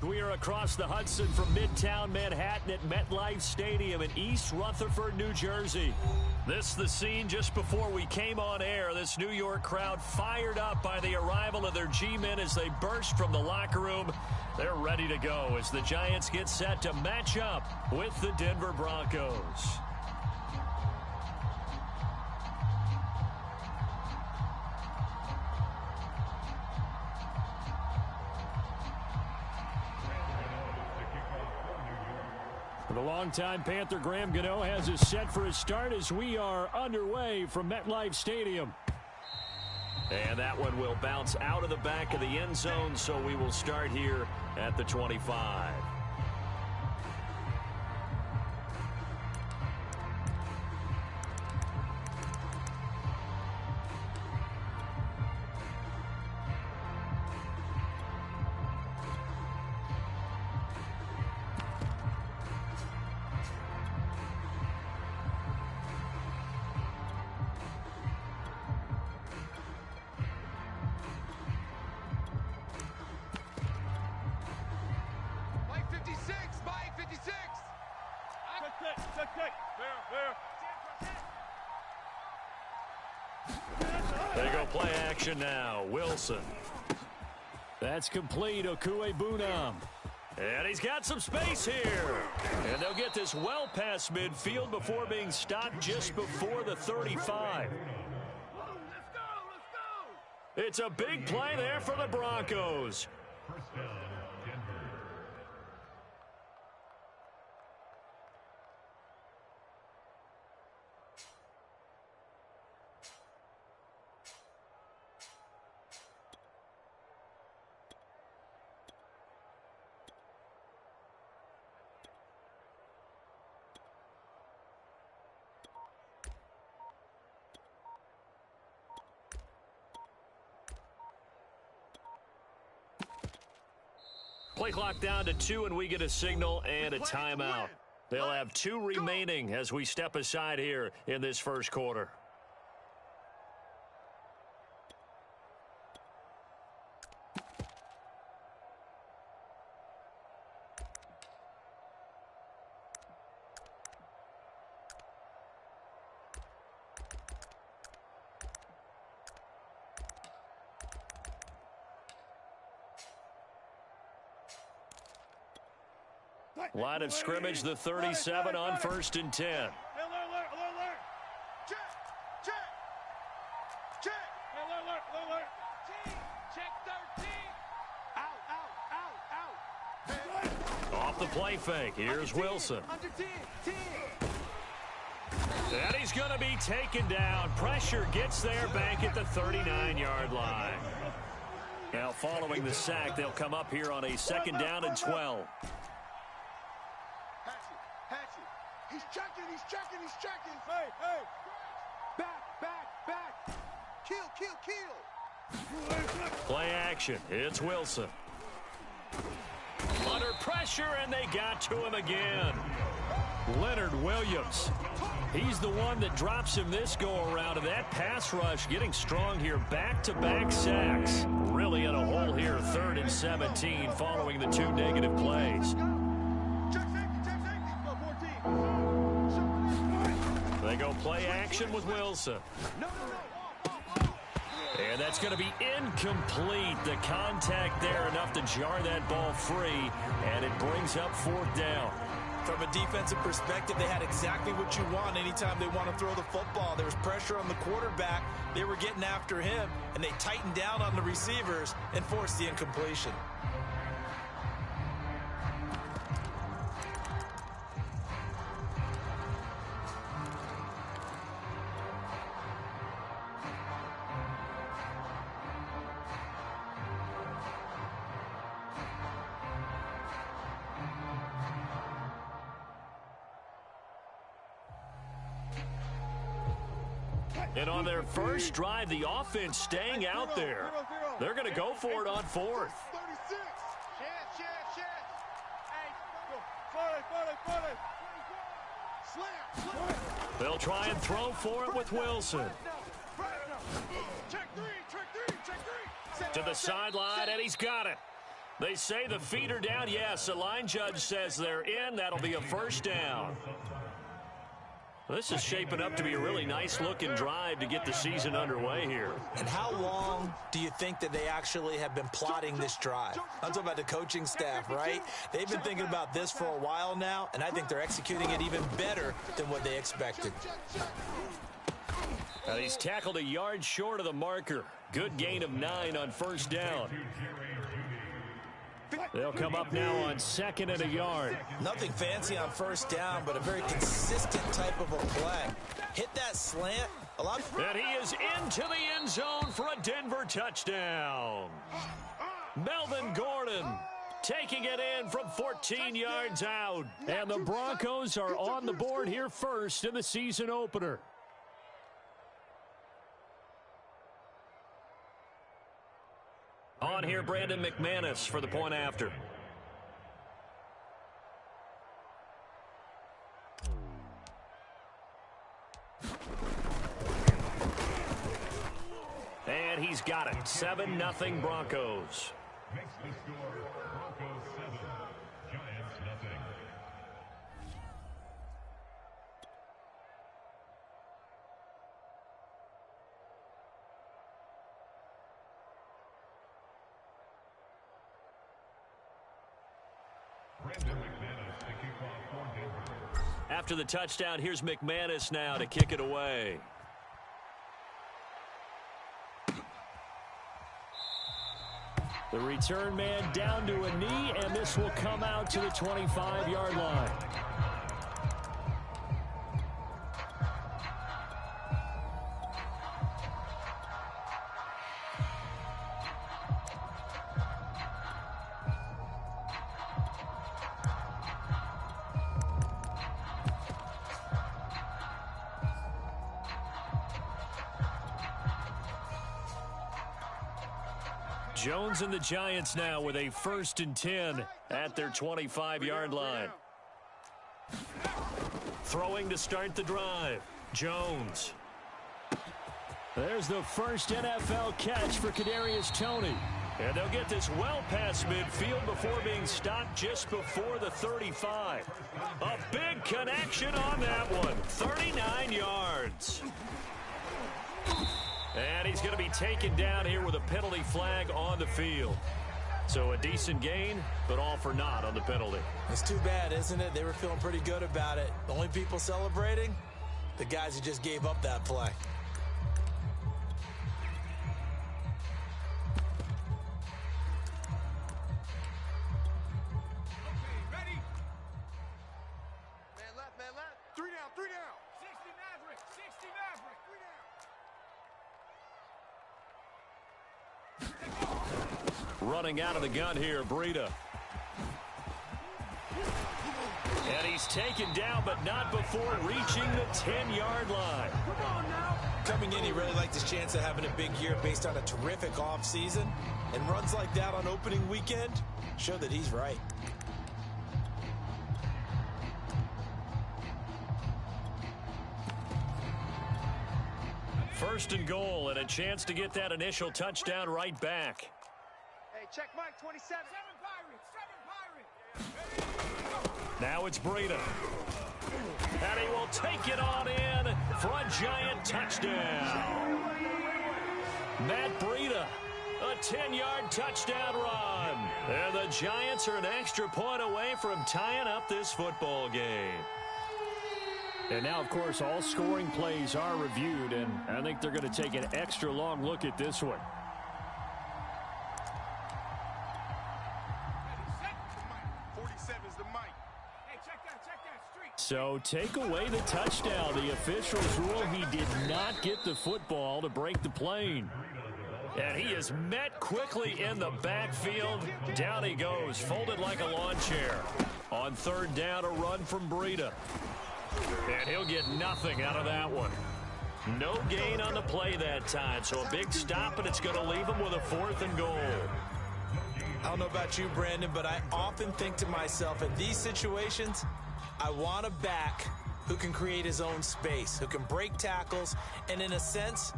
We are across the Hudson from Midtown Manhattan at MetLife Stadium in East Rutherford, New Jersey. This is the scene just before we came on air. This New York crowd fired up by the arrival of their G-men as they burst from the locker room. They're ready to go as the Giants get set to match up with the Denver Broncos. The longtime Panther Graham Gano has us set for a start as we are underway from MetLife Stadium. And that one will bounce out of the back of the end zone, so we will start here at the 25. They go play action now. Wilson. That's complete. Okuebunam. And he's got some space here. And they'll get this well past midfield before being stopped just before the 35. It's a big play there for the Broncos. Play clock down to 2, and we get a signal and a timeout. They'll have 2 remaining as we step aside here in this first quarter. Line of scrimmage, the 37 on 1st and 10. Check. Check 13. Out. Off the play fake. Here's Wilson. Under 10. And he's going to be taken down. Pressure gets there back at the 39-yard line. Now following the sack, they'll come up here on a 2nd down and 12. He's checking. Hey. Back. Kill. Play action. It's Wilson. Under pressure, and they got to him again. Leonard Williams. He's the one that drops him this go-around, and that pass rush getting strong here. Back-to-back sacks. Really in a hole here, 3rd and 17 following the 2 negative plays. They go play action with Wilson. And that's going to be incomplete. The contact there enough to jar that ball free, and it brings up 4th down. From a defensive perspective, they had exactly what you want anytime they want to throw the football. There was pressure on the quarterback. They were getting after him, and they tightened down on the receivers and forced the incompletion. And on their first drive, the offense staying out there. They're going to go for it on 4th. They'll try and throw for it with Wilson. To the sideline, and he's got it. They say the feet are down. Yes, the line judge says they're in. That'll be a first down. This is shaping up to be a really nice-looking drive to get the season underway here. And how long do you think that they actually have been plotting this drive? I'm talking about the coaching staff, right? They've been thinking about this for a while now, and I think they're executing it even better than what they expected. He's tackled a yard short of the marker. Good gain of 9 on first down. They'll come up now on 2nd and a yard. Nothing fancy on first down, but a very consistent type of a play. Hit that slant. And he is into the end zone for a Denver touchdown. Melvin Gordon taking it in from 14 yards out. And the Broncos are on the board here first in the season opener. On here, Brandon McManus for the point after. And he's got it. 7-0 Broncos. Makes the score Broncos 7, Giants nothing. After the touchdown, here's McManus now to kick it away. The return man down to a knee, and this will come out to the 25-yard line. Jones and the Giants now with a 1st and 10 at their 25-yard line. Throwing to start the drive. Jones. There's the first NFL catch for Kadarius Toney. And they'll get this well past midfield before being stopped just before the 35. A big connection on that one. 39 yards. And he's going to be taken down here with a penalty flag on the field. So a decent gain, but all for naught on the penalty. It's too bad, isn't it? They were feeling pretty good about it. The only people celebrating, the guys who just gave up that play. Man left. 3 down. 60 Maverick. 3 down. Running out of the gun here, Breida. And he's taken down, but not before reaching the 10-yard line. Coming in, he really liked his chance of having a big year based on a terrific offseason. And runs like that on opening weekend show that he's right. First and goal, and a chance to get that initial touchdown right back. Hey, check Mike, 27. 7 Pirates. Now it's Breida. And he will take it on in for a Giant touchdown. Matt Breida, a 10-yard touchdown run. And the Giants are an extra point away from tying up this football game. And now, of course, all scoring plays are reviewed, and I think they're going to take an extra long look at this one. So take away the touchdown. The officials rule he did not get the football to break the plane. And he is met quickly in the backfield. Down he goes, folded like a lawn chair. On 3rd down, a run from Breida. And he'll get nothing out of that one. No gain on the play that time, so a big stop, and it's going to leave him with a 4th and goal. I don't know about you, Brandon, but I often think to myself, in these situations, I want a back who can create his own space, who can break tackles, and in a sense,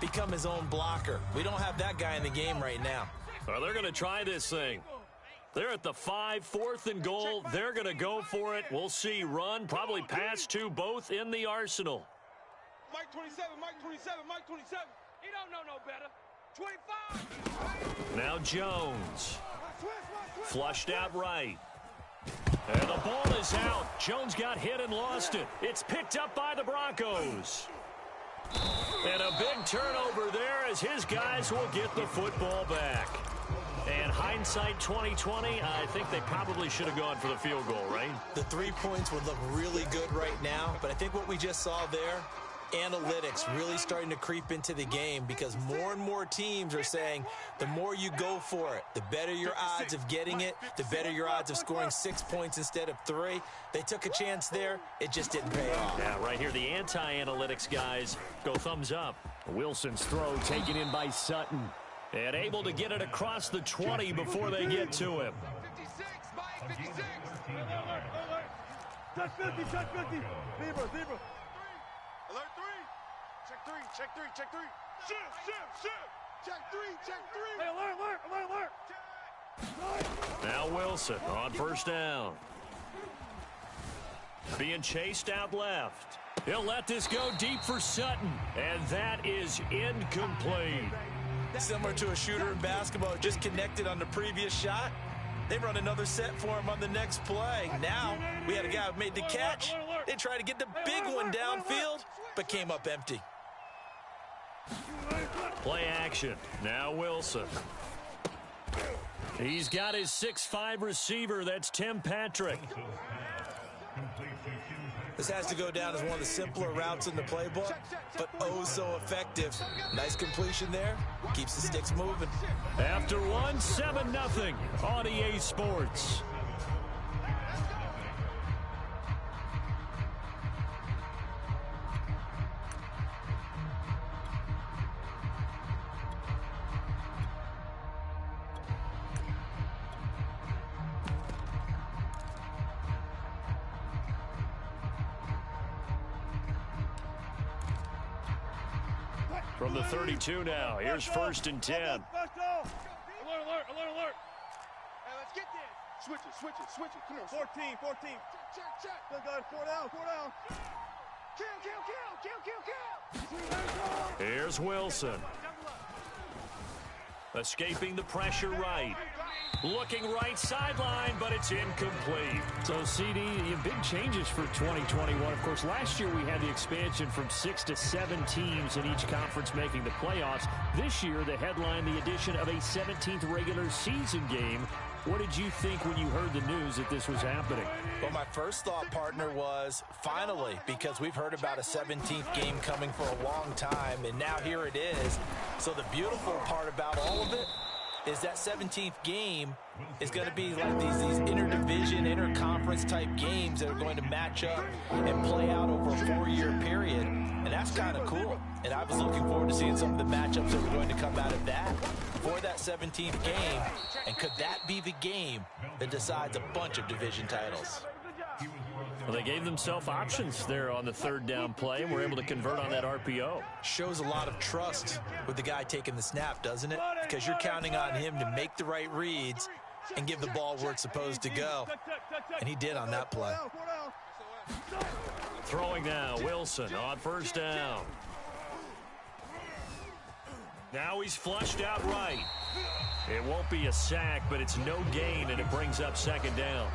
become his own blocker. We don't have that guy in the game right now. Well, they're going to try this thing. They're at the 5, 4th and goal. They're going to go for it. We'll see. Run, probably pass to both in the arsenal. Mike 27, Mike 27, Mike 27. He don't know no better. 25. Now Jones. Flushed out right. And the ball is out. Jones got hit and lost it. It's picked up by the Broncos. And a big turnover there as his guys will get the football back. And hindsight 2020, I think they probably should have gone for the field goal, right? The 3 points would look really good right now, but I think what we just saw there, analytics really starting to creep into the game because more and more teams are saying the more you go for it, the better your odds of getting it, the better your odds of scoring 6 points instead of 3. They took a chance there. It just didn't pay off. Yeah, right here, the anti-analytics guys go thumbs up. Wilson's throw taken in by Sutton. And able to get it across the 20 before they get to him. 56, Mike, 56. Check 50, check 50. Zebra. Alert 3. Check 3, check 3, check 3. Shift. Check 3, check 3. Hey, alert. Now Wilson on first down. Being chased out left. He'll let this go deep for Sutton. And that is incomplete. Similar to a shooter in basketball, just connected on the previous shot. They run another set for him on the next play. Now, we had a guy who made the catch. They tried to get the big one downfield, but came up empty. Play action. Now Wilson. He's got his 6'5" receiver. That's Tim Patrick. This has to go down as one of the simpler routes in the playbook, but oh so effective. Nice completion there. Keeps the sticks moving. After one, 7-0 on EA Sports. From the 32 now, here's 1st and 10. Alert. Hey, let's get this. Switch it. Come on. 14. Check. Good guys, 4 down. Kill. Here's Wilson. Escaping the pressure right. Looking right sideline, but it's incomplete. So, CD, big changes for 2021. Of course, last year we had the expansion from 6 to 7 teams in each conference making the playoffs. This year, the headline, the addition of a 17th regular season game. What did you think when you heard the news that this was happening? Well, my first thought, partner, was finally, because we've heard about a 17th game coming for a long time, and now here it is. So the beautiful part about all of it is that 17th game is going to be like these interdivision, interconference type games that are going to match up and play out over a 4-year period. And that's kind of cool. And I was looking forward to seeing some of the matchups that were going to come out of that for that 17th game. And could that be the game that decides a bunch of division titles? Well, they gave themselves options there on the 3rd down play and were able to convert on that RPO. Shows a lot of trust with the guy taking the snap, doesn't it? Because you're counting on him to make the right reads and give the ball where it's supposed to go. And he did on that play. Throwing now, Wilson on 1st down. Now he's flushed out right. It won't be a sack, but it's no gain, and it brings up 2nd down.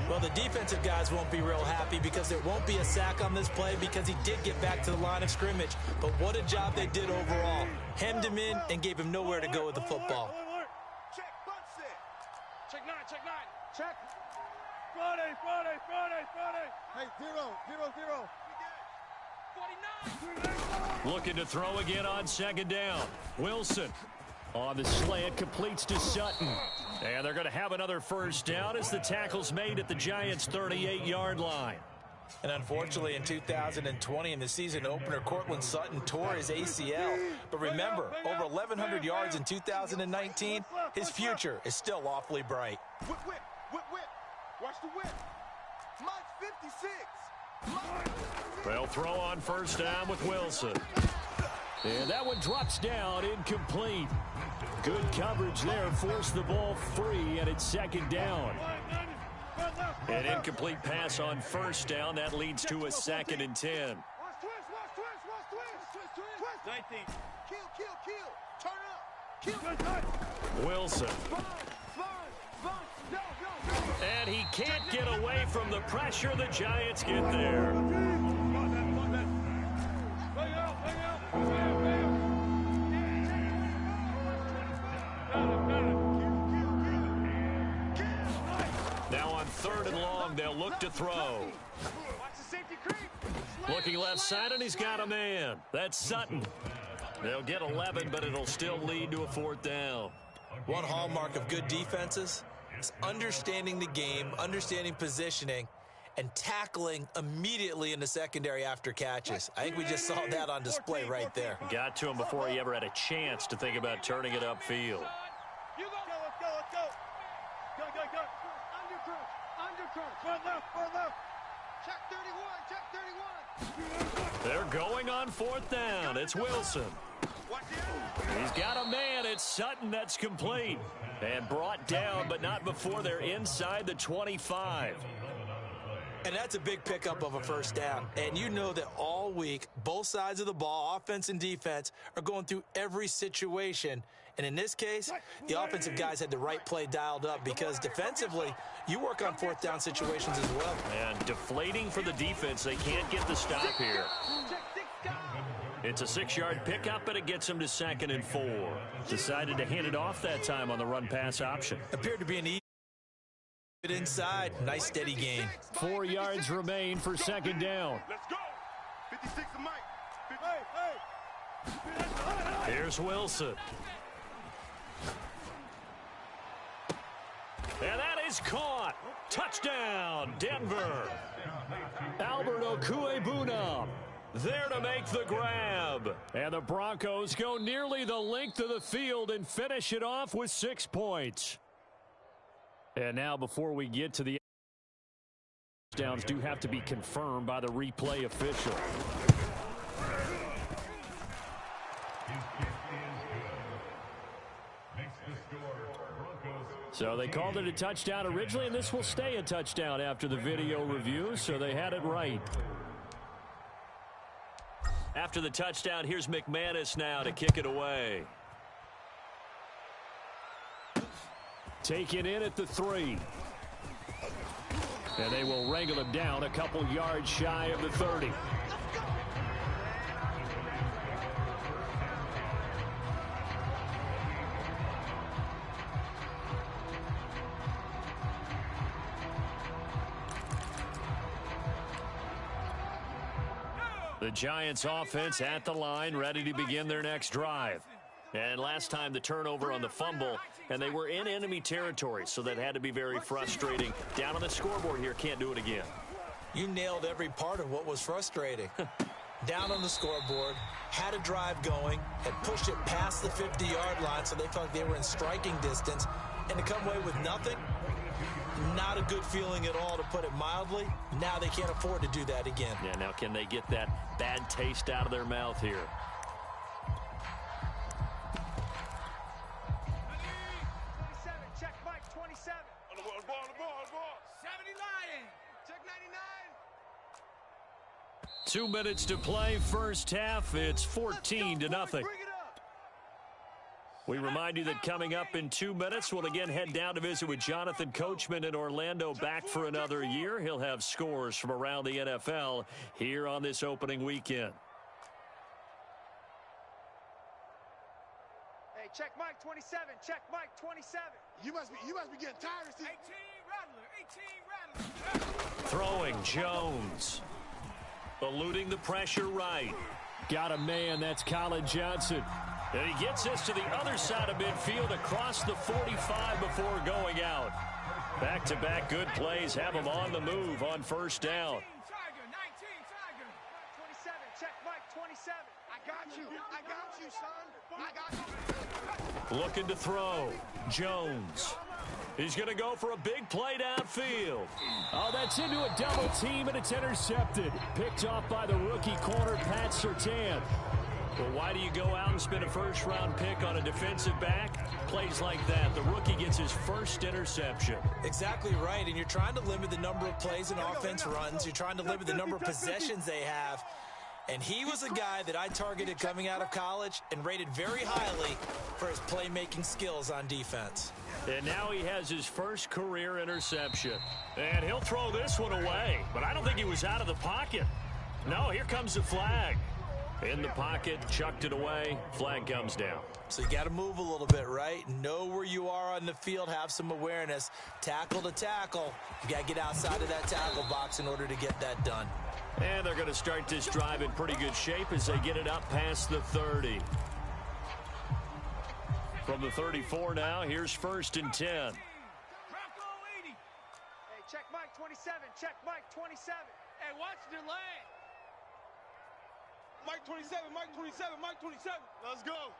Well, the defensive guys won't be real happy because there won't be a sack on this play because he did get back to the line of scrimmage. But what a job they did overall. Hemmed him in and gave him nowhere to go with the football. Check, butt set. Check 9. Check. Friday. Hey, 0. 49. Looking to throw again on 2nd down. Wilson on the slant, completes to Sutton. And they're going to have another 1st down as the tackle's made at the Giants' 38-yard line. And unfortunately, in 2020, in the season opener, Cortland Sutton tore his ACL. But remember, over 1,100 yards in 2019, his future is still awfully bright. Whip. Watch the whip. Mike 56. They'll throw on 1st down with Wilson. And that one drops down, incomplete. Good coverage there, forced the ball free, and it's second down. An incomplete pass on first down. That leads to a 2nd and 10. 19. Kill. Turn up. Wilson. And he can't get away from the pressure. The Giants get there. Now on 3rd and long, they'll look to throw. Looking left side, and he's got a man. That's Sutton. They'll get 11, but it'll still lead to a 4th down. One hallmark of good defenses is understanding the game, understanding positioning, and tackling immediately in the secondary after catches. I think we just saw that on display right there. Got to him before he ever had a chance to think about turning it upfield. Let's go. Go. Undercrunch. Front left. Check 31. They're going on 4th down. It's Wilson. He's got a man. It's Sutton. That's complete. And brought down, but not before they're inside the 25. And that's a big pickup of a 1st down. And you know that all week, both sides of the ball, offense and defense, are going through every situation. And in this case, the offensive guys had the right play dialed up because defensively, you work on 4th down situations as well. And deflating for the defense. They can't get the stop here. It's a 6-yard pickup, and it gets them to 2nd and 4. Decided to hand it off that time on the run-pass option. Appeared to be an easy inside. Nice steady gain. 4 yards remain for 2nd down. Let's go. 56 to Mike. Here's Wilson. And that is caught. Touchdown, Denver. Albert Okuebuna there to make the grab. And the Broncos go nearly the length of the field and finish it off with 6 points. And now before we get to the touchdowns do have to be confirmed by the replay official. So they called it a touchdown originally, and this will stay a touchdown after the video review, so they had it right. After the touchdown, here's McManus now to kick it away. Taken in at the 3. And they will wrangle him down a couple yards shy of the 30. The Giants offense at the line, ready to begin their next drive. And last time the turnover on the fumble, and they were in enemy territory, so that had to be very frustrating. Down on the scoreboard here, can't do it again. You nailed every part of what was frustrating. Down on the scoreboard, had a drive going, had pushed it past the 50-yard line, so they felt like they were in striking distance, and to come away with nothing, not a good feeling at all, to put it mildly. Now they can't afford to do that again. Yeah, now can they get that bad taste out of their mouth here? Check Mike, 27. On the ball. 70 Lion. Check 99. 2 minutes to play, first half. It's 14-0. Bring it up. We remind you that coming up in 2 minutes, we'll again head down to visit with Jonathan Coachman in Orlando, back for another year. He'll have scores from around the NFL here on this opening weekend. Hey, check Mike, 27. Check Mike, 27. You must be getting tired of seeing. 18 Rattler. Throwing Jones. Eluding the pressure right. Got a man, that's Colin Johnson. And he gets this to the other side of midfield across the 45 before going out. Back-to-back good plays have him on the move on first down. 19 Tiger. 27. Check Mike, 27. I got you, son. Looking to throw. Jones. He's going to go for a big play downfield. Oh, that's into a double team, and it's intercepted. Picked off by the rookie corner, Pat Surtain. Well, why do you go out and spend a first-round pick on a defensive back? Plays like that. The rookie gets his first interception. Exactly right, and you're trying to limit the number of plays and offense runs. You're trying to limit the number of possessions they have. And he was a guy that I targeted coming out of college and rated very highly for his playmaking skills on defense. And now he has his first career interception. And he'll throw this one away. But I don't think he was out of the pocket. No, here comes the flag. In the pocket, chucked it away, flag comes down. So you got to move a little bit, right? Know where you are on the field, have some awareness. Tackle to tackle. You got to get outside of that tackle box in order to get that done. And they're going to start this drive in pretty good shape as they get it up past the 30. From the 34 now, here's 1st and 10. Hey, check Mike 27. Check Mike 27. Hey, watch the lane. Mike 27, Mike 27, Mike 27. Let's go.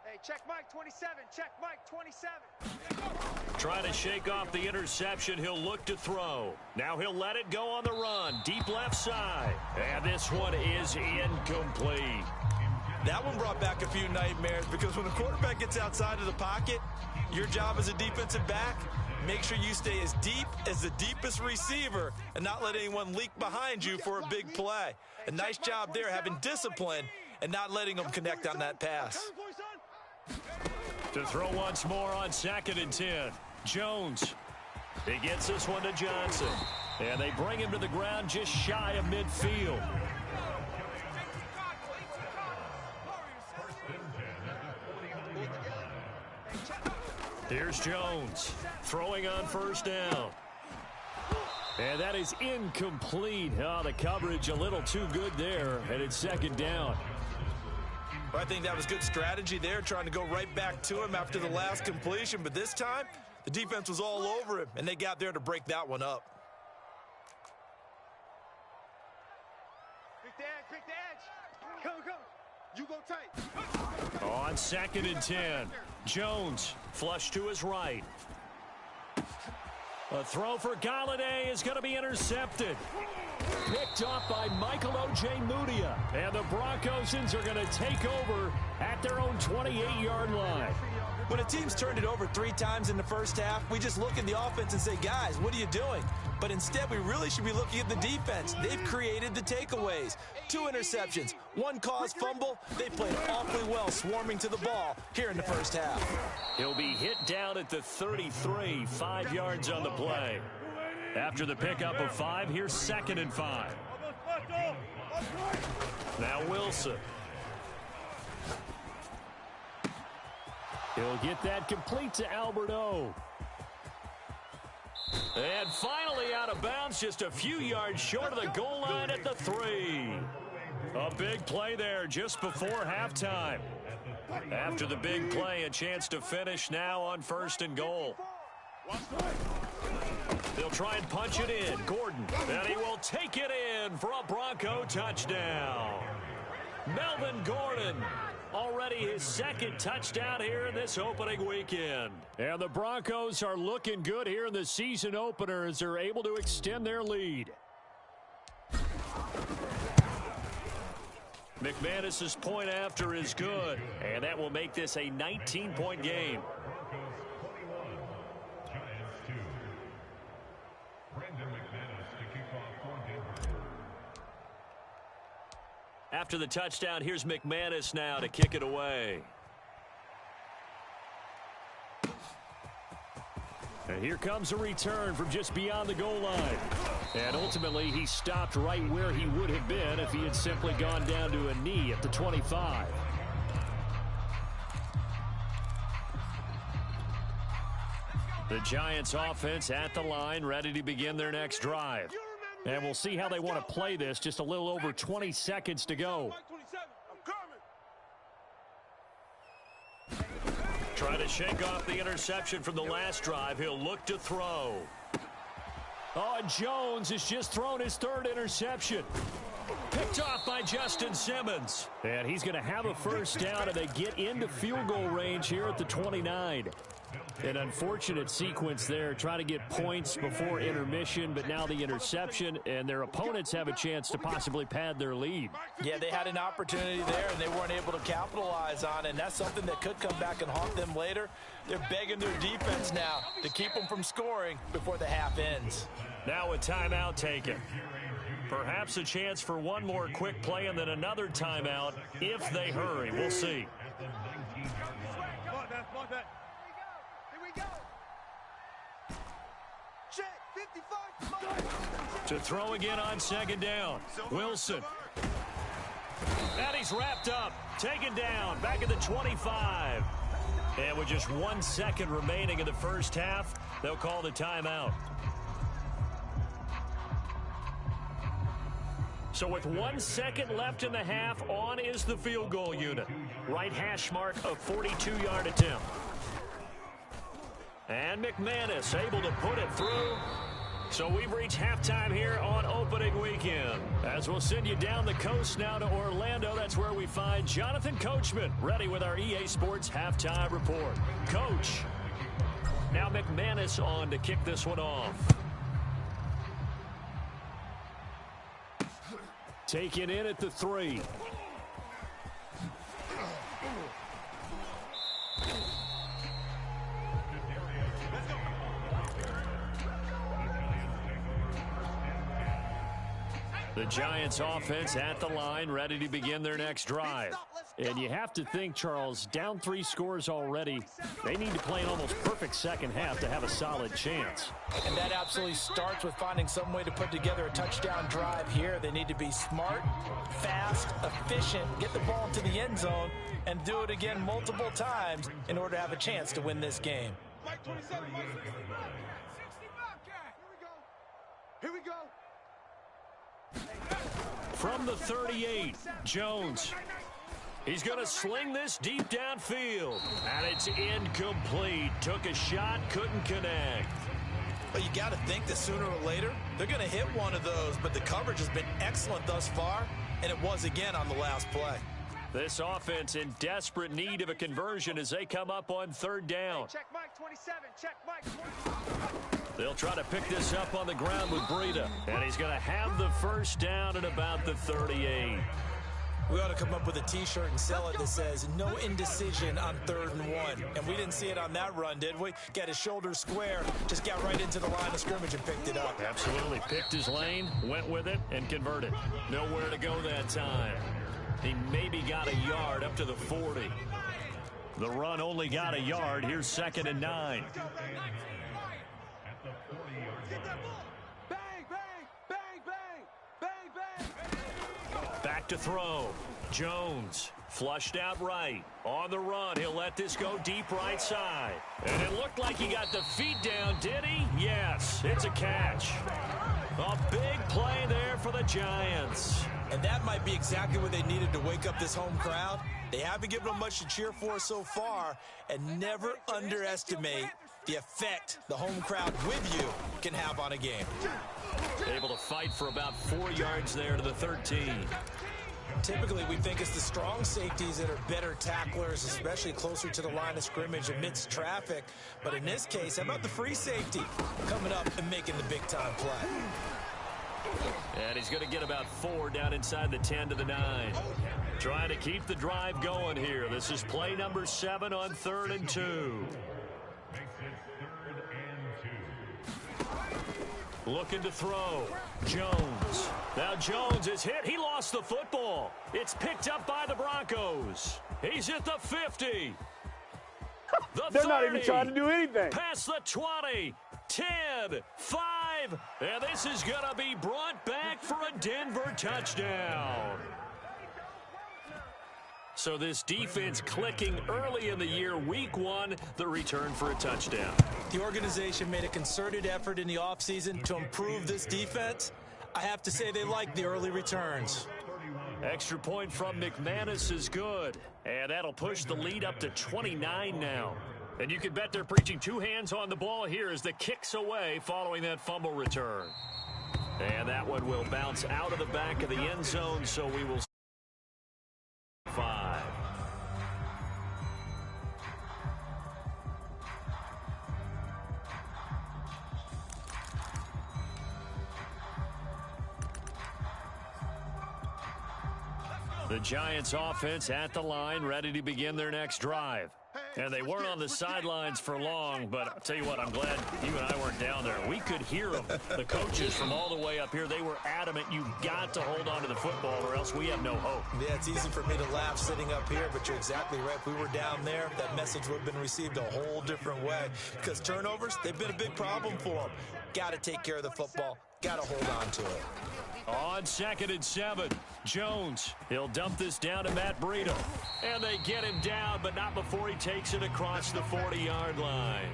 Hey, check Mike 27. Check Mike 27. Trying to shake off the interception. He'll look to throw. Now he'll let it go on the run. Deep left side. And this one is incomplete. That one brought back a few nightmares because when a quarterback gets outside of the pocket, your job as a defensive back, make sure you stay as deep as the deepest receiver and not let anyone leak behind you for a big play. A nice job there having discipline and not letting them connect on that pass. To throw once more on 2nd and 10. Jones. He gets this one to Johnson. And they bring him to the ground just shy of midfield. Here's Jones throwing on 1st down. And that is incomplete. Oh, the coverage a little too good there, and it's 2nd down. Well, I think that was good strategy there, trying to go right back to him after the last completion. But this time, the defense was all over him, and they got there to break that one up. Pick the edge, pick the edge. Come, come. You go tight. On 2nd and 10. Jones flush to his right. A throw for Galladay is going to be intercepted. Picked off by Michael Ojemudia. And the Broncosians are going to take over at their own 28-yard line. When a team's turned it over 3 times in the first half, we just look at the offense and say, guys, what are you doing? But instead, we really should be looking at the defense. They've created the takeaways. 2 interceptions, 1 caused fumble. They played awfully well swarming to the ball here in the first half. He'll be hit down at the 33, 5 yards on the play. After the pickup of 5, here's 2nd and 5. Now Wilson. He'll get that complete to Alberto. And finally out of bounds, just a few yards short of the goal line at the 3. A big play there just before halftime. After the big play, a chance to finish now on 1st and goal. They'll try and punch it in. Gordon, and he will take it in for a Bronco touchdown. Melvin Gordon, already his 2nd touchdown here in this opening weekend. And the Broncos are looking good here in the season opener as they're able to extend their lead. McManus's point after is good, and that will make this a 19-point game. After the touchdown, here's McManus now to kick it away. And here comes a return from just beyond the goal line. And ultimately, he stopped right where he would have been if he had simply gone down to a knee at the 25. The Giants offense at the line, ready to begin their next drive. And we'll see how they want to play this. Just a little over 20 seconds to go. Trying to shake off the interception from the last drive. He'll look to throw. Oh, and Jones has just thrown his 3rd interception. Picked off by Justin Simmons. And he's going to have a 1st down, and they get into field goal range here at the 29. An unfortunate sequence there, trying to get points before intermission, but now the interception, and their opponents have a chance to possibly pad their lead. Yeah, they had an opportunity there, and they weren't able to capitalize on it, and that's something that could come back and haunt them later. They're begging their defense now to keep them from scoring before the half ends. Now a timeout taken. Perhaps a chance for one more quick play and then another timeout if they hurry. We'll see. To throw again on second down. Wilson. And he's wrapped up. Taken down. Back at the 25. And with just 1 second remaining in the first half, they'll call the timeout. So with 1 second left in the half, on is the field goal unit. Right hash mark, a 42-yard attempt. And McManus able to put it through. So we've reached halftime here on opening weekend. As we'll send you down the coast now to Orlando, that's where we find Jonathan Coachman ready with our EA Sports halftime report. Coach, now McManus on to kick this one off. Taken in at the 3. The Giants offense at the line, ready to begin their next drive. And you have to think, Charles, down 3 scores already. They need to play an almost perfect second half to have a solid chance. And that absolutely starts with finding some way to put together a touchdown drive here. They need to be smart, fast, efficient, get the ball into the end zone, and do it again multiple times in order to have a chance to win this game. Here we go. From the 38, Jones. He's going to sling this deep downfield. And it's incomplete. Took a shot, couldn't connect. But you got to think that sooner or later, they're going to hit one of those. But the coverage has been excellent thus far, and it was again on the last play. This offense in desperate need of a conversion as they come up on third down. Check Mike 27. Check Mike 27. They'll try to pick this up on the ground with Breida. And he's going to have the first down at about the 38. We ought to come up with a T-shirt and sell it that says, no indecision on 3rd and 1. And we didn't see it on that run, did we? Got his shoulders square, just got right into the line of scrimmage and picked it up. Absolutely. Picked his lane, went with it, and converted. Nowhere to go that time. He maybe got a yard up to the 40. The run only got a yard. Here's 2nd and 9. Back to throw. Jones flushed out right. On the run, he'll let this go deep right side. And it looked like he got the feet down, did he? Yes, it's a catch. A big play there for the Giants. And that might be exactly what they needed to wake up this home crowd. They haven't given them much to cheer for so far, and never underestimate the effect the home crowd with you can have on a game. Able to fight for about 4 yards there to the 13. Typically, we think it's the strong safeties that are better tacklers, especially closer to the line of scrimmage amidst traffic. But in this case, how about the free safety coming up and making the big-time play? And he's going to get about 4 down inside the 10 to the 9. Trying to keep the drive going here. This is play number 7 on 3rd and 2. Looking to throw. Jones. Now Jones is hit. He lost the football. It's picked up by the Broncos. He's at the 50. The They're 30. not even trying to do anything. Past the 20. 10. 5. And this is going to be brought back for a Denver touchdown. So this defense clicking early in the year, week 1, the return for a touchdown. The organization made a concerted effort in the offseason to improve this defense. I have to say they like the early returns. Extra point from McManus is good. And that'll push the lead up to 29 now. And you can bet they're preaching 2 hands on the ball here as the kick's away following that fumble return. And that one will bounce out of the back of the end zone, so we will 5. The Giants offense at the line, ready to begin their next drive. And they weren't on the sidelines for long, but I'll tell you what, I'm glad you and I weren't down there. We could hear them, the coaches from all the way up here. They were adamant, you've got to hold on to the football or else we have no hope. Yeah, it's easy for me to laugh sitting up here, but you're exactly right. If we were down there, that message would have been received a whole different way. Because turnovers, they've been a big problem for them. Got to take care of the football. Got to hold on to it. On 2nd and 7, Jones. He'll dump this down to Matt Breida. And they get him down, but not before he takes it across the 40-yard line.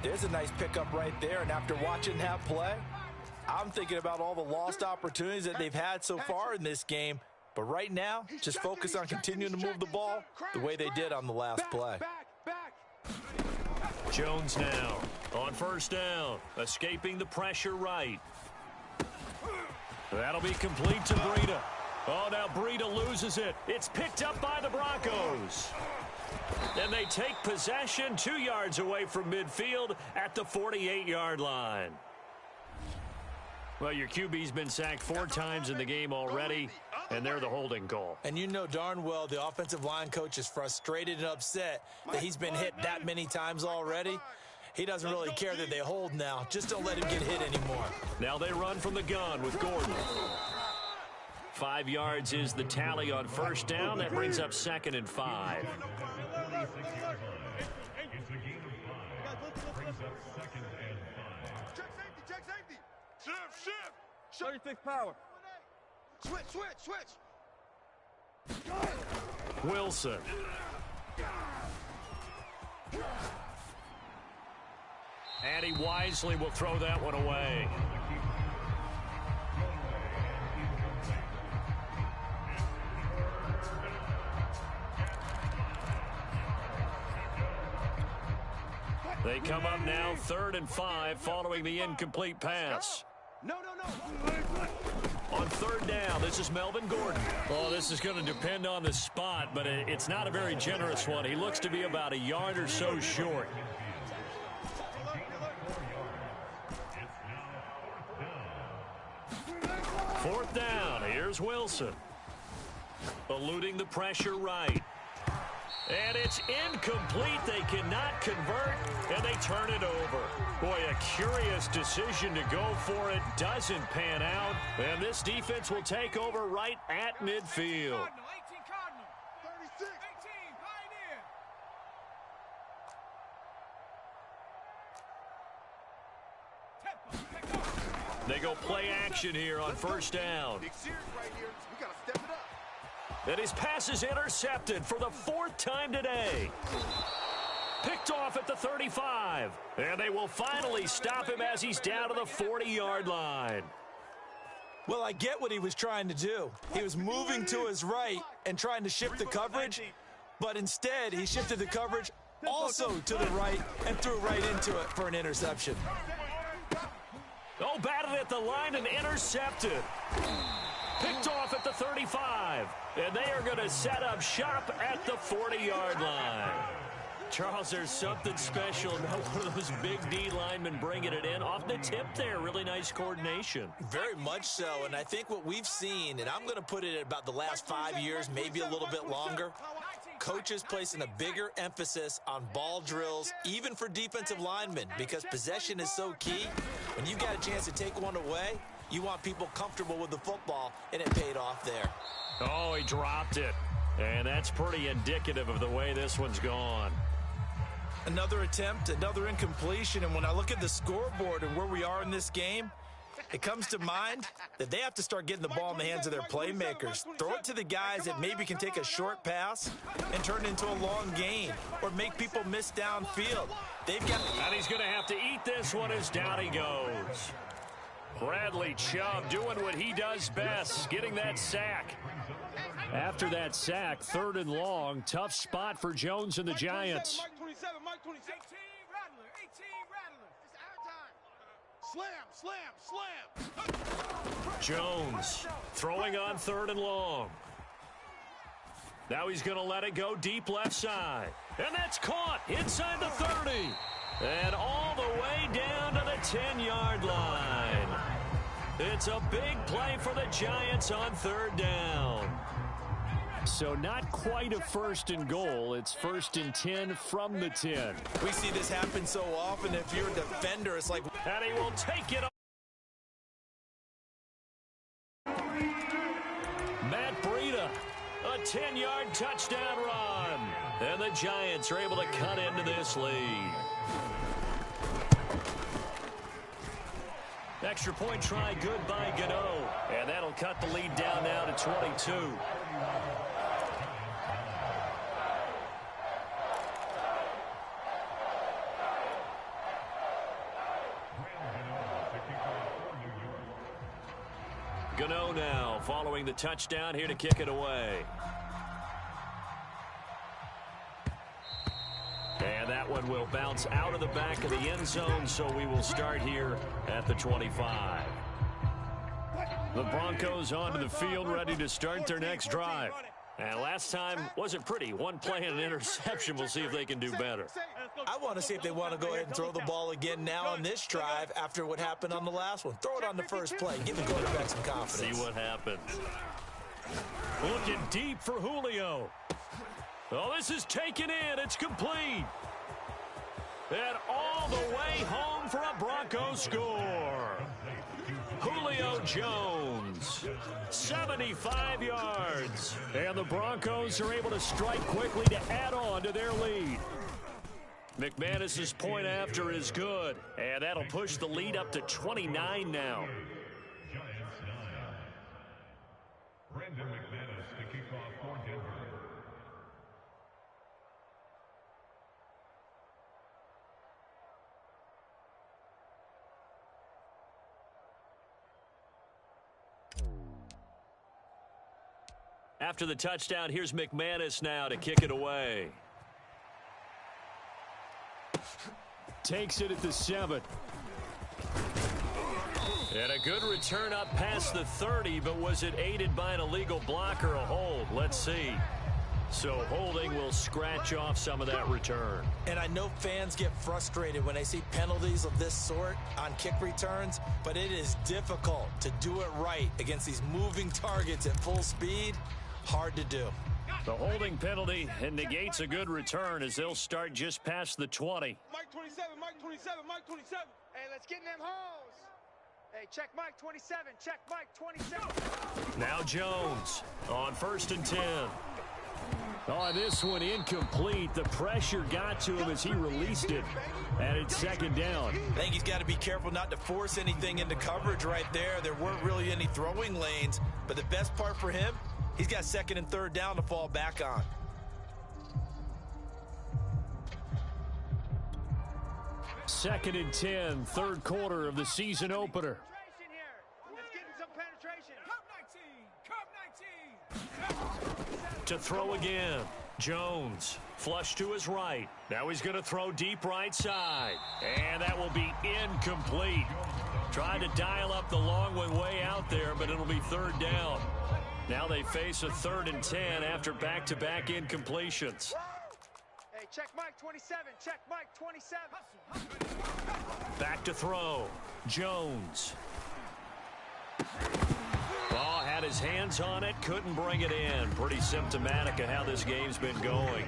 There's a nice pickup right there, and after watching that play, I'm thinking about all the lost opportunities that they've had so far in this game. But right now, just focus on continuing to move the ball the way they did on the last play. Jones now on 1st down, escaping the pressure right. That'll be complete to Breida. Oh, now Breida loses it. It's picked up by the Broncos. And they take possession 2 yards away from midfield at the 48-yard line. Well, your QB's been sacked 4 times in the game already, and they're the holding goal. And you know darn well the offensive line coach is frustrated and upset that he's been hit that many times already. He doesn't really care that they hold now. Just don't let him get hit anymore. Now they run from the gun with Gordon. 5 yards is the tally on 1st down. That brings up 2nd and 5. It's a game of 5. Brings up 2nd and 5. Check safety. Shift. 36 power. Switch. Wilson. And he wisely will throw that one away. They come up now 3rd and 5 following the incomplete pass. No. On 3rd down, this is Melvin Gordon. Oh, this is going to depend on the spot, but it's not a very generous one. He looks to be about a yard or so short. 4th down. Here's Wilson. Eluding the pressure right. And it's incomplete. They cannot convert, and they turn it over. Boy, a curious decision to go for it. Doesn't pan out, and this defense will take over right at midfield. 18 Cardinal. 36. 18 Pioneer. They go play action here on 1st down. Big series right here. We got to step it up. And his pass is intercepted for the 4th time today. Picked off at the 35. And they will finally stop him as he's down to the 40-yard line. Well, I get what he was trying to do. He was moving to his right and trying to shift the coverage, but instead he shifted the coverage also to the right and threw right into it for an interception. Oh, batted at the line and intercepted. Picked off at the 35. And they are going to set up shop at the 40-yard line. Charles, there's something special about one of those big D linemen bringing it in. Off the tip there, really nice coordination. Very much so, and I think what we've seen, and I'm going to put it at about the last 5 years, maybe a little bit longer, coaches placing a bigger emphasis on ball drills, even for defensive linemen, because possession is so key. When you've got a chance to take one away, you want people comfortable with the football, and it paid off there. Oh, he dropped it. And that's pretty indicative of the way this one's gone. Another attempt, another incompletion, and when I look at the scoreboard and where we are in this game, it comes to mind that they have to start getting the ball in the hands of their playmakers. Throw it to the guys that maybe can take a short pass and turn it into a long gain or make people miss downfield. They've got... And he's going to have to eat this one as down he goes. Bradley Chubb doing what he does best, getting that sack. After that sack, 3rd and long, tough spot for Jones and the Giants. Mike 27, Mike 27. 18 Rattler. Slam. Jones throwing on 3rd and long. Now he's going to let it go deep left side. And that's caught inside the 30. And all the way down to the 10-yard line. It's a big play for the Giants on third down. So not quite a first and goal. It's 1st and 10 from the 10. We see this happen so often. If you're a defender, it's like... And he will take it. Matt Breida, a 10-yard touchdown run. And the Giants are able to cut into this lead. Extra point try good by Gano. And that'll cut the lead down now to 22. Gano now following the touchdown here to kick it away. And that one will bounce out of the back of the end zone, so we will start here at the 25. The Broncos onto the field, ready to start their next drive. And last time wasn't pretty. One play and an interception. We'll see if they can do better. I want to see if they want to go ahead and throw the ball again now on this drive after what happened on the last one. Throw it on the first play. Give the quarterback some confidence. See what happens. Looking deep for Julio. Oh, this is taken in. It's complete. And all the way home for a Broncos score. Julio Jones, 75 yards. And the Broncos are able to strike quickly to add on to their lead. McManus's point after is good. And that'll push the lead up to 29 now. Giants 9. Brandon McManus to kick off for Denver. After the touchdown, here's McManus now to kick it away. Takes it at the 7. And a good return up past the 30, but was it aided by an illegal block or a hold? Let's see. So holding will scratch off some of that return. And I know fans get frustrated when they see penalties of this sort on kick returns, but it is difficult to do it right against these moving targets at full speed. Hard to do. The holding penalty negates a good return as they'll start just past the 20. Mike 27, Mike 27, Mike 27. Hey, let's get in them holes. Hey, check Mike 27, check Mike 27. Now Jones on 1st and 10. Oh, this one incomplete. The pressure got to him as he released it. And it's 2nd down. I think he's got to be careful not to force anything into coverage right there. There weren't really any throwing lanes. But the best part for him, he's got 2nd and 3rd down to fall back on. Second and 10, 3rd quarter of the season opener. Let's get in some penetration. To throw again. Jones, flush to his right. Now he's going to throw deep right side. And that will be incomplete. Tried to dial up the long one way out there, but it'll be 3rd down. Now they face a 3rd and 10 after back-to-back incompletions. Hey, check Mike 27, check Mike 27. Back to throw. Jones. Oh, had his hands on it, couldn't bring it in. Pretty symptomatic of how this game's been going.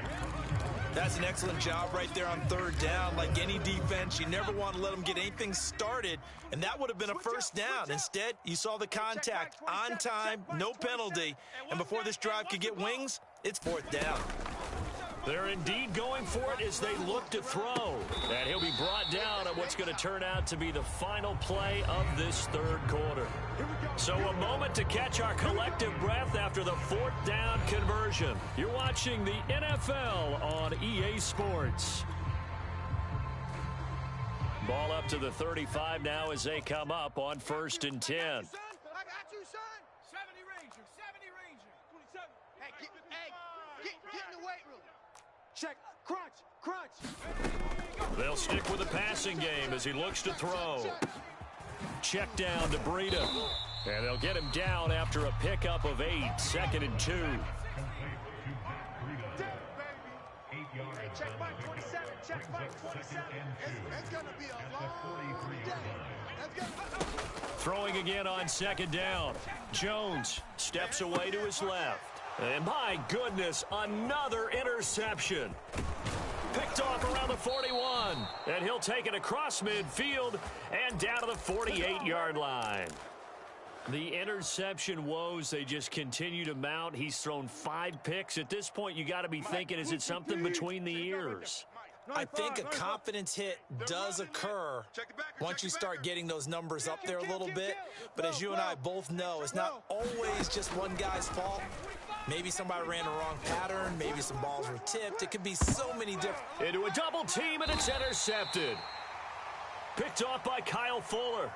That's an excellent job right there on 3rd down. Like any defense, you never want to let them get anything started, and that would have been a 1st down. Instead, you saw the contact on time, no penalty, and before this drive could get wings, it's 4th down. They're indeed going for it as they look to throw. And he'll be brought down on what's going to turn out to be the final play of this 3rd quarter. So a moment to catch our collective breath after the 4th down conversion. You're watching the NFL on EA Sports. Ball up to the 35 now as they come up on 1st and 10. I got you, son. 70 Ranger, 70 Ranger. 27. Hey, get in the weight room. Check, crunch. They'll stick with the passing game as he looks to throw. Check down to Breida. And they'll get him down after a pickup of 8, 2nd and 2. Hey, check Mike 27, check Mike 27. It's going to be a long day. Throwing again on second down. Jones steps away to his left. And my goodness, another interception. Picked off around the 41. And he'll take it across midfield and down to the 48-yard line. The interception woes, they just continue to mount. He's thrown 5 picks. At this point, you got to be thinking, is it something between the ears? I think a confidence hit does occur once you start getting those numbers up there a little bit. But as you and I both know, it's not always just one guy's fault. Maybe somebody ran the wrong pattern. Maybe some balls were tipped. It could be so many different. Into a double team, and it's intercepted. Picked off by Kyle Fuller.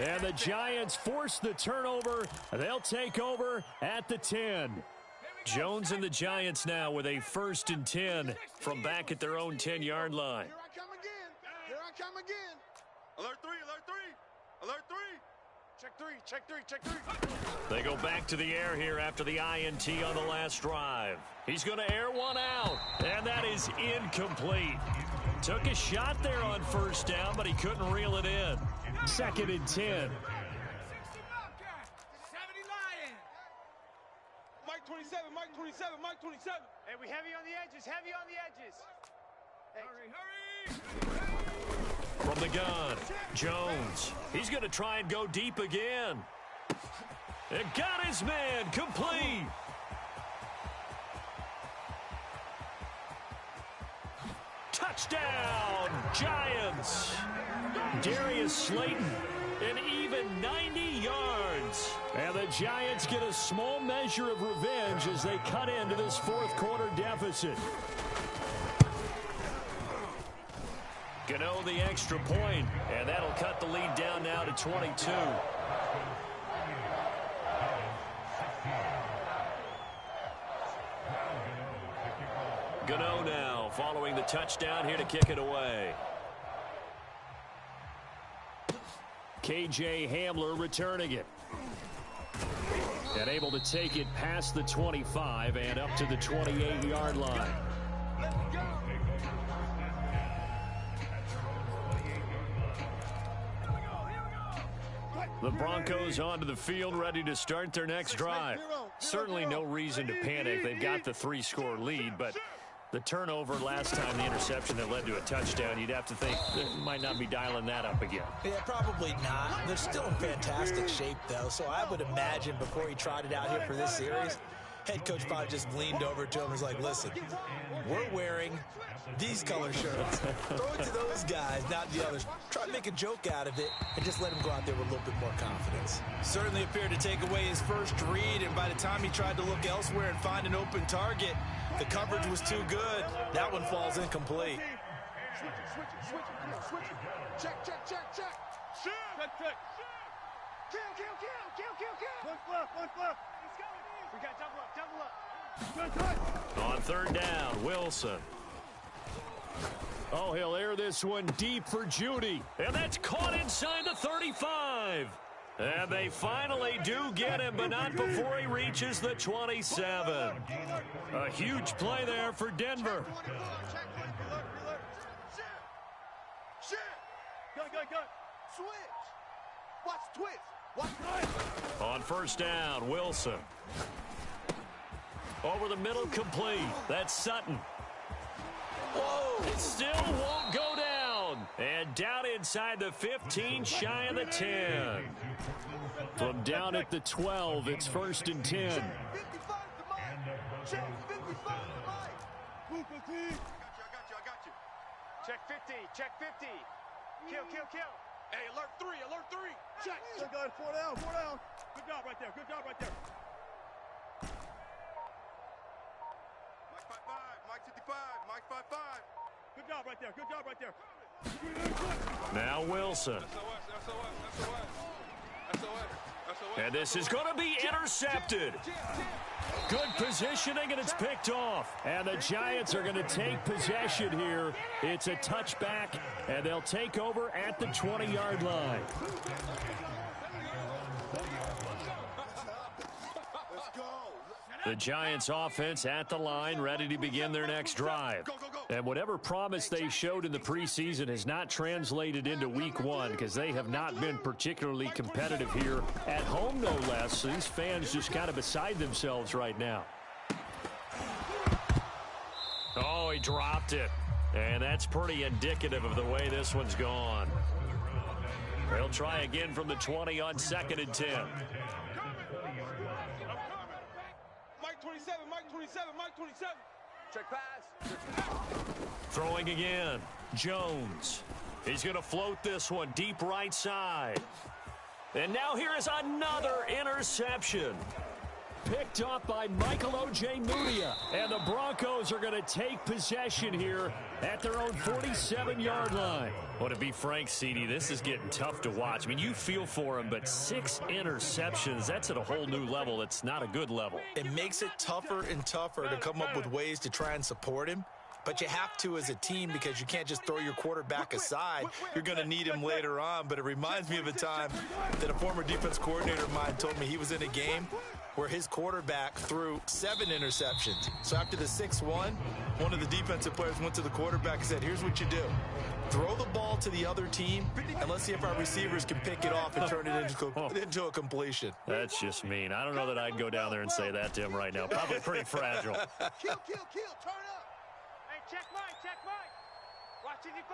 And the Giants force the turnover. They'll take over at the 10. Jones and the Giants now with a 1st and 10 from back at their own 10-yard line. Here I come again. Here I come again. Alert 3, alert 3. Alert 3. Check 3, check 3, check 3. They go back to the air here after the INT on the last drive. He's going to air one out, and that is incomplete. Took a shot there on 1st down, but he couldn't reel it in. 2nd and 10. Mike 27, Mike 27, Mike 27. Hey, we heavy on the edges, heavy on the edges. Hey. Hurry, hurry. From the gun, Jones. He's going to try and go deep again. It got his man complete. Touchdown, Giants. Darius Slayton, an even 90 yards. And the Giants get a small measure of revenge as they cut into this 4th quarter deficit. Gano the extra point, and that'll cut the lead down now to 22. Gano now following the touchdown here to kick it away. KJ Hamler returning it. And able to take it past the 25 and up to the 28-yard line. The Broncos onto the field, ready to start their next drive. Certainly no reason to panic. They've got the 3-score lead, but the turnover last time, the interception that led to a touchdown, you'd have to think they might not be dialing that up again. Yeah, probably not. They're still in fantastic shape, though, so I would imagine before he tried it out here for this series, head coach probably just leaned over to him and was like, listen, we're wearing these color shirts. Throw it to those guys, not the others. Try to make a joke out of it and just let him go out there with a little bit more confidence. Certainly appeared to take away his first read, and by the time he tried to look elsewhere and find an open target, the coverage was too good. That one falls incomplete. Switch it. Check, check, check, check. Shoot. Check. Kill. One flip. We got double up. On 3rd down, Wilson. Oh, he'll air this one deep for Judy. And that's caught inside the 35. And they finally do get him, but not before he reaches the 27. A huge play there for Denver. Shit. Go. Switch. Watch twist. On 1st down, Wilson. Over the middle, complete. That's Sutton. Whoa! It still won't go down. And down inside the 15, shy of the 10. From down at the 12, it's 1st and 10. 55 to Mike. Check 55 to Mike. I got you. Check 50. Kill. Hey, alert 3. Check. Good, 4 down. Good job right there. Mike 55, Mike 55, Mike 55. Good job right there. Now Wilson. And this is going to be intercepted. Good positioning, and it's picked off. And the Giants are going to take possession here. It's a touchback, and they'll take over at the 20-yard line. The Giants offense at the line, ready to begin their next drive. Go. And whatever promise they showed in the preseason has not translated into week one because they have not been particularly competitive here at home, no less. These fans just kind of beside themselves right now. Oh, he dropped it. And that's pretty indicative of the way this one's gone. They'll try again from the 20 on 2nd and 10. Mike 27, Mike 27, Mike 27. Check pass. Throwing again. Jones. He's going to float this one deep right side. And now here is another interception. Picked up by Michael Ojemudia. And the Broncos are going to take possession here at their own 47-yard line. Well, to be frank, CD, this is getting tough to watch. I mean, you feel for him, but 6 interceptions, that's at a whole new level. It's not a good level. It makes it tougher and tougher to come up with ways to try and support him. But you have to as a team because you can't just throw your quarterback aside. You're going to need him later on. But it reminds me of a time that a former defense coordinator of mine told me he was in a game where his quarterback threw 7 interceptions. So after the 6-1, one of the defensive players went to the quarterback and said, here's what you do. Throw the ball to the other team, and let's see if our receivers can pick it off and turn it into a completion. That's just mean. I don't know that I'd go down there and say that to him right now. Probably pretty fragile. Kill, turn up. Hey, check Mike. Watch 55.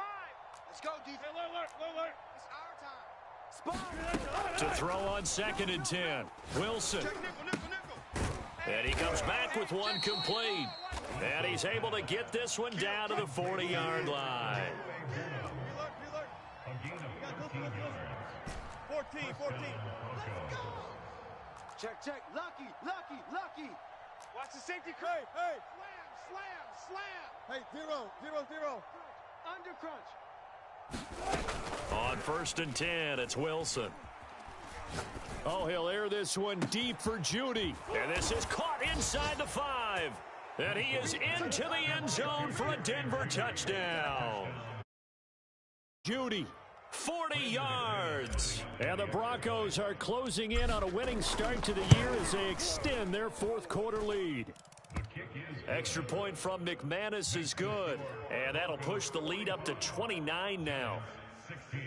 Let's go, defense. Alert. It's our time. To throw on 2nd and 10. Wilson. Check nickel. And he comes back with one complete. And he's able to get this one down to the 40-yard line. Reload. A gain of 14 yards. 14. Let's go. Check. Lucky. Watch the safety crew. Hey. Slam. Hey, zero. Under crunch. On 1st and 10, it's Wilson. Oh, he'll air this one deep for Judy. And this is caught inside the 5. And he is into the end zone for a Denver touchdown. Judy, 40 yards. And the Broncos are closing in on a winning start to the year as they extend their 4th quarter lead. Extra point from McManus is good. And that'll push the lead up to 29 now. 16.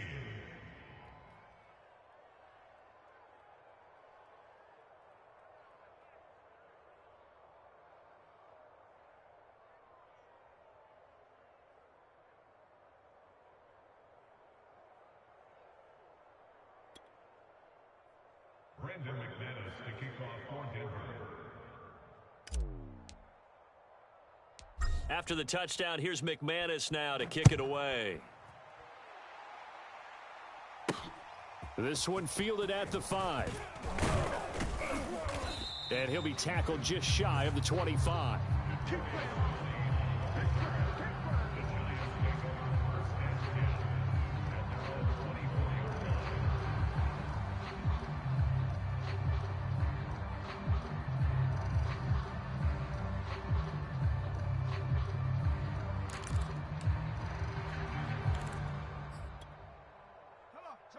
Brandon McManus to kick off for Denver. After the touchdown, here's McManus now to kick it away. This one fielded at the 5. And he'll be tackled just shy of the 25.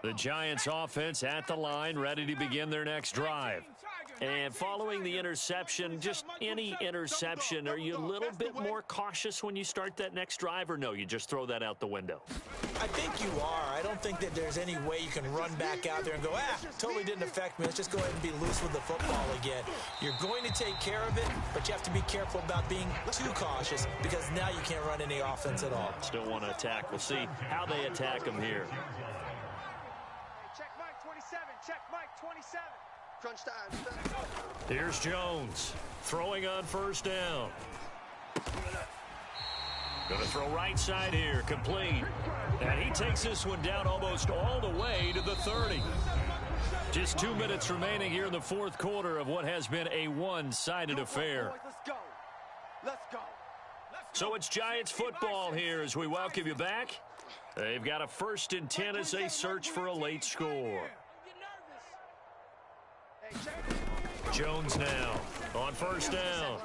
The Giants offense at the line, ready to begin their next drive. And following the interception, just any interception, are you a little bit more cautious when you start that next drive, or no, you just throw that out the window? I think you are. I don't think that there's any way you can run back out there and go, totally didn't affect me. Let's just go ahead and be loose with the football again. You're going to take care of it, but you have to be careful about being too cautious because now you can't run any offense at all. Still want to attack. We'll see how they attack them here. Check Mike 27. Check Mike 27. Crunch time. Here's Jones throwing on 1st down. Going to throw right side here, complete. And he takes this one down almost all the way to the 30. Just 2 minutes remaining here in the 4th quarter of what has been a one-sided affair. Let's go. So it's Giants football here as we welcome you back. They've got a 1st and 10 as they search for a late score. Jones now on 1st down.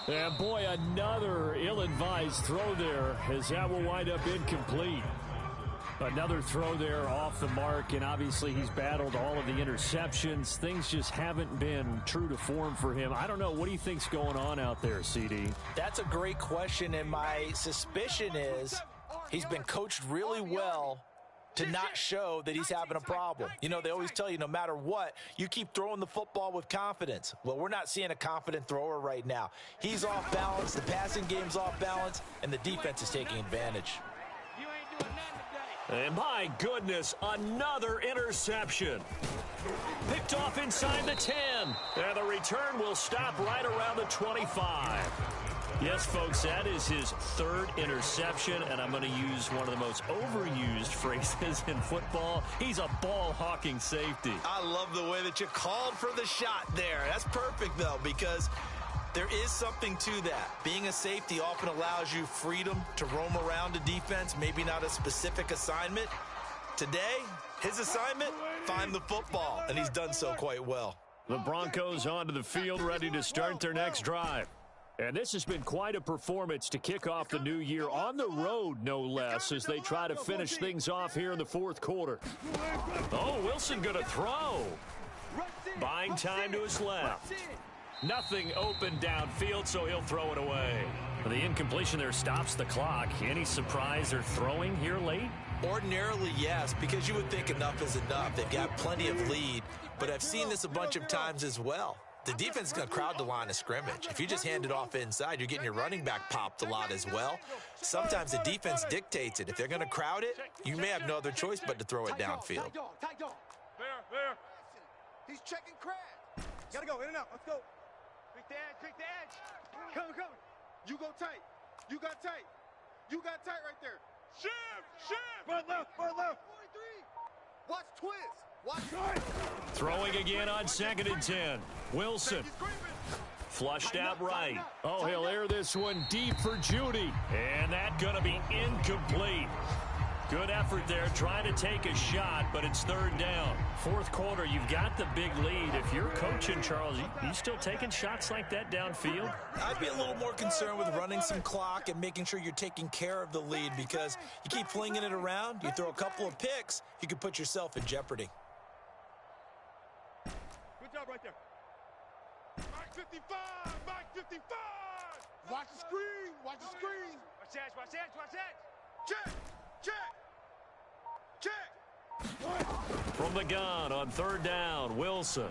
And boy, another ill-advised throw there as that will wind up incomplete. Another throw there off the mark, and obviously he's battled all of the interceptions. Things just haven't been true to form for him. I don't know. What do you think's going on out there, CD? That's a great question, and my suspicion is he's been coached really well to not show that he's having a problem. You know, they always tell you no matter what, you keep throwing the football with confidence. Well, we're not seeing a confident thrower right now. He's off balance, the passing game's off balance, and the defense is taking advantage. And my goodness, another interception. Picked off inside the 10. And the return will stop right around the 25. Yes, folks, that is his third interception, and I'm going to use one of the most overused phrases in football. He's a ball-hawking safety. I love the way that you called for the shot there. That's perfect, though, because there is something to that. Being a safety often allows you freedom to roam around a defense, maybe not a specific assignment. Today, his assignment, find the football, and he's done so quite well. The Broncos onto the field, ready to start their next drive. And this has been quite a performance to kick off the new year on the road, no less, as they try to finish things off here in the fourth quarter. Oh, Wilson going to throw. Buying time to his left. Nothing open downfield, so he'll throw it away. The incompletion there stops the clock. Any surprise they're throwing here late? Ordinarily, yes, because you would think enough is enough. They've got plenty of lead, but I've seen this a bunch of times as well. The defense is going to crowd the line of scrimmage. If you just hand it off inside, you're getting your running back popped a lot as well. Sometimes the defense dictates it. If they're going to crowd it, you may have no other choice but to throw it downfield. There. He's checking Crab. Gotta go, in and out. Let's go. Pick the edge. Come. You go tight. You got tight. You got tight right there. Shift. Front left. 43. Watch twist. Watch right. Throwing again on 2nd and 10. Wilson. Flushed out right. Oh, he'll air this one deep for Judy. And that's going to be incomplete. Good effort there, trying to take a shot, but it's 3rd down. Fourth quarter, you've got the big lead. If you're coaching, Charles, you still taking shots like that downfield? I'd be a little more concerned with running some clock and making sure you're taking care of the lead, because you keep flinging it around, you throw a couple of picks, you can put yourself in jeopardy. Good job right there. Mike 55. Watch the screen. Watch that. Check. From the gun on 3rd down, Wilson.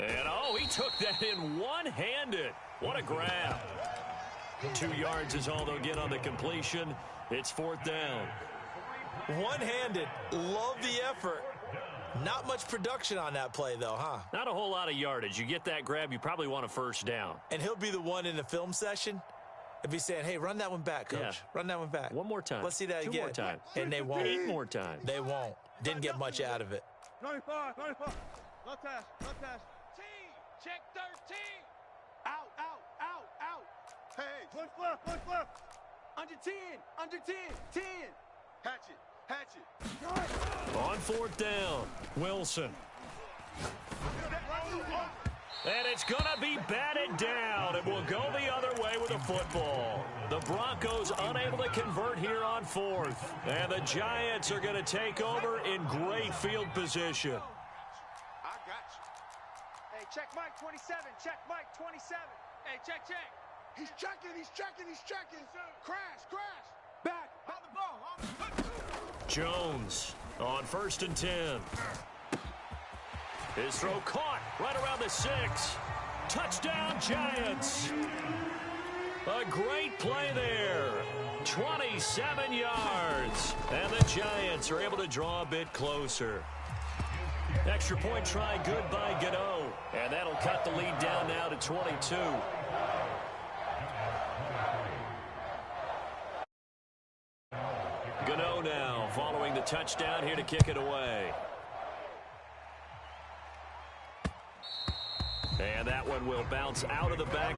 And, oh, he took that in one-handed. What a grab. 2 yards is all they'll get on the completion. It's 4th down. One-handed. Love the effort. Not much production on that play, though, huh? Not a whole lot of yardage. You get that grab, you probably want a 1st down. And he'll be the one in the film session and be saying, hey, run that one back, Coach. Yeah. Run that one back. One more time. Let's see that 2 again. more times. And they won't. 8 more times. They won't. Didn't get much out of it. 95. Left pass. T. Check 13. Out. Hey. Push left. Under 10. 10. Hatchet. On 4th down, Wilson. And it's going to be batted down, and will go the other way with the football. The Broncos unable to convert here on 4th. And the Giants are going to take over in great field position. I got you. Hey, check Mike 27. Hey, check. He's checking. Crash. Back. On the ball. Jones on 1st and 10. His throw caught right around the 6. Touchdown, Giants. A great play there. 27 yards. And the Giants are able to draw a bit closer. Extra point try good by Gano. And that'll cut the lead down now to 22. Gano now following the touchdown here to kick it away. And that one will bounce out of the back.